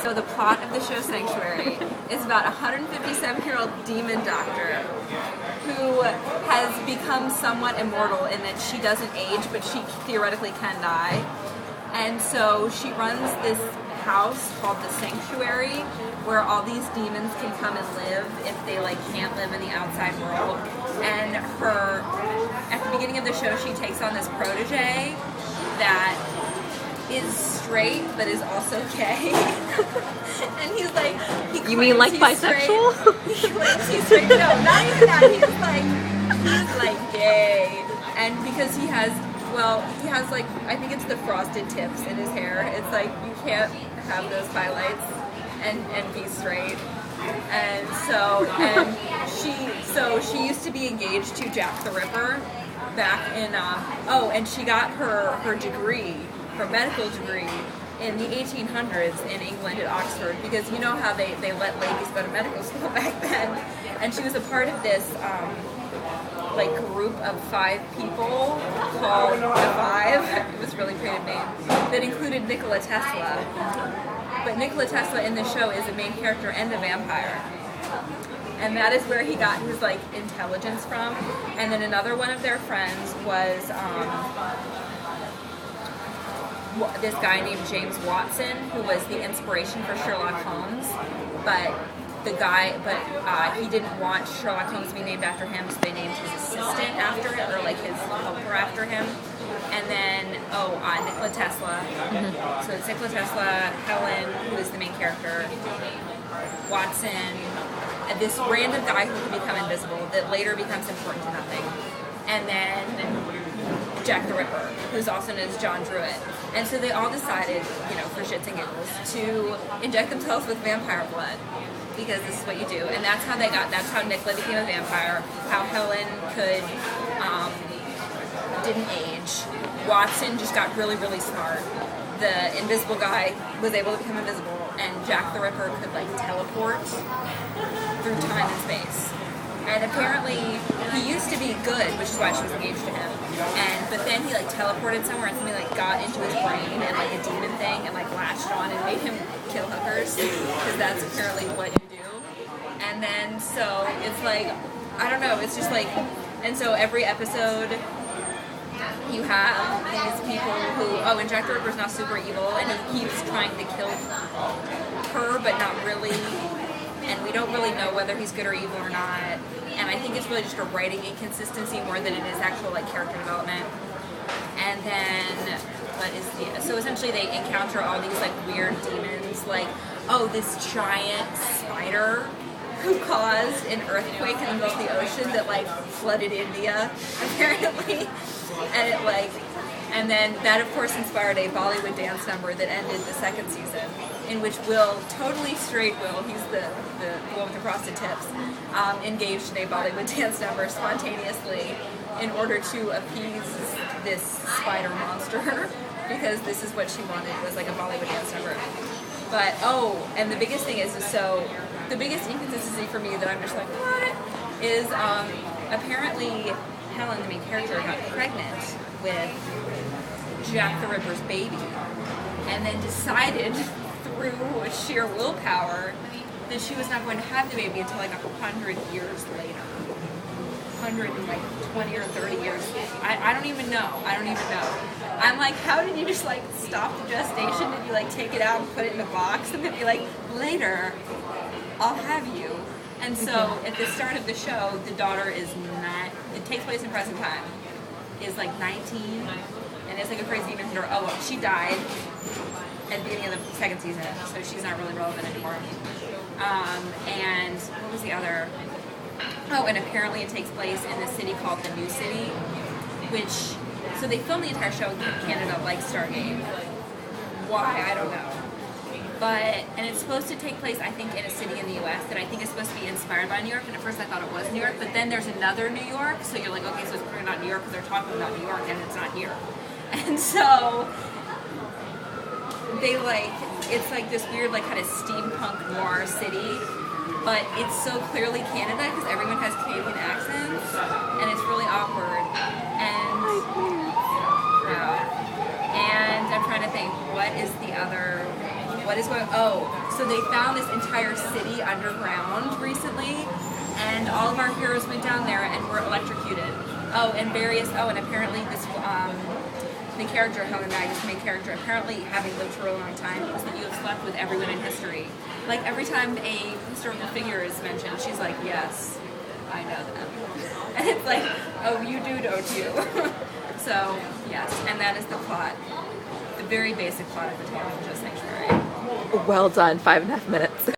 So the plot of the show Sanctuary is about a 157-year-old demon doctor who has become somewhat immortal in that she doesn't age, but she theoretically can die. And so she runs this house called the Sanctuary, where all these demons can come and live if they can't live in the outside world. And at the beginning of the show, she takes on this protege that is straight but is also gay. And he's you mean bisexual? He claims he's straight. No, not even that. He's gay. And because he has I think it's the frosted tips in his hair. It's you can't have those highlights and be straight. And she used to be engaged to Jack the Ripper back in and she got her degree, her medical degree, in the 1800s in England at Oxford, because you know how they let ladies go to medical school back then. And she was a part of this group of 5 people called the Five. It was a really creative name that included Nikola Tesla. But Nikola Tesla in the show is the main character and a vampire. And that is where he got his intelligence from. And then another one of their friends was this guy named James Watson, who was the inspiration for Sherlock Holmes. But he didn't want Sherlock Holmes to be named after him, so they named his assistant after it, or his helper after him. And then, Nikola Tesla. Mm-hmm. So it's Nikola Tesla, Helen, who is the main character, Watson, and this random guy who can become invisible that later becomes important to nothing. And then Jack the Ripper, who's also known as John Druitt. And so they all decided, for shits and giggles, to inject themselves with vampire blood, because this is what you do. And that's how Nikola became a vampire, how Helen didn't age. Watson just got really, really smart. The invisible guy was able to become invisible, and Jack the Ripper could teleport through time and space. And apparently he used to be good, which is why she was engaged to him. But then he teleported somewhere and something got into his brain and a demon thing and latched on and made him kill hookers, because that's apparently what you do. And then so it's I don't know, it's just and so every episode you have these people who, and Jack the Ripper's now super evil and he keeps trying to kill her but not really, and we don't really know whether he's good or evil or not. And I think it's really just a writing inconsistency more than it is actual character development. And then so essentially they encounter all these weird demons, this giant spider who caused an earthquake in the middle of the ocean that flooded India apparently. And then that of course inspired a Bollywood dance number that ended the second season, in which Will, totally straight Will, he's the one with the frosted tips, engaged in a Bollywood dance number spontaneously in order to appease this spider monster, because this is what she wanted, was a Bollywood dance number. But and the biggest thing is the biggest inconsistency for me that I'm just what? Is apparently Helen, the main character, got pregnant with Jack the Ripper's baby, and then decided through sheer willpower that she was not going to have the baby until 100 years later. 20 or 30 years. I don't even know. I'm how did you just stop the gestation? Did you take it out and put it in a box and then be later, I'll have you? And so at the start of the show, the daughter is not, it takes place in present time, is 19, and it's a crazy demon hitter. She died at the beginning of the second season, so she's not really relevant anymore. And what was the other? And apparently it takes place in the city called the New City, so they filmed the entire show in Canada like Stargate. Why? I don't know. And it's supposed to take place, I think, in a city in the U.S. that I think is supposed to be inspired by New York, and at first I thought it was New York, but then there's another New York, so you're okay, so it's probably not New York because they're talking about New York and it's not here. And so they it's this weird kind of steampunk noir city, but it's so clearly Canada because everyone has Canadian accents, and it's really awkward. And I'm trying to think, what is going? So they found this entire city underground recently, and all of our heroes went down there and were electrocuted. And apparently this, the character, Helen Knight, this main character, apparently having lived for a long time, was that you have slept with everyone in history. Like, every time a historical figure is mentioned, she's like, yes, I know them. And it's like, oh, you do, don't you? So, yes, and that is the plot. The very basic plot of the Tarantulas Sanctuary. Well done, 5.5 minutes.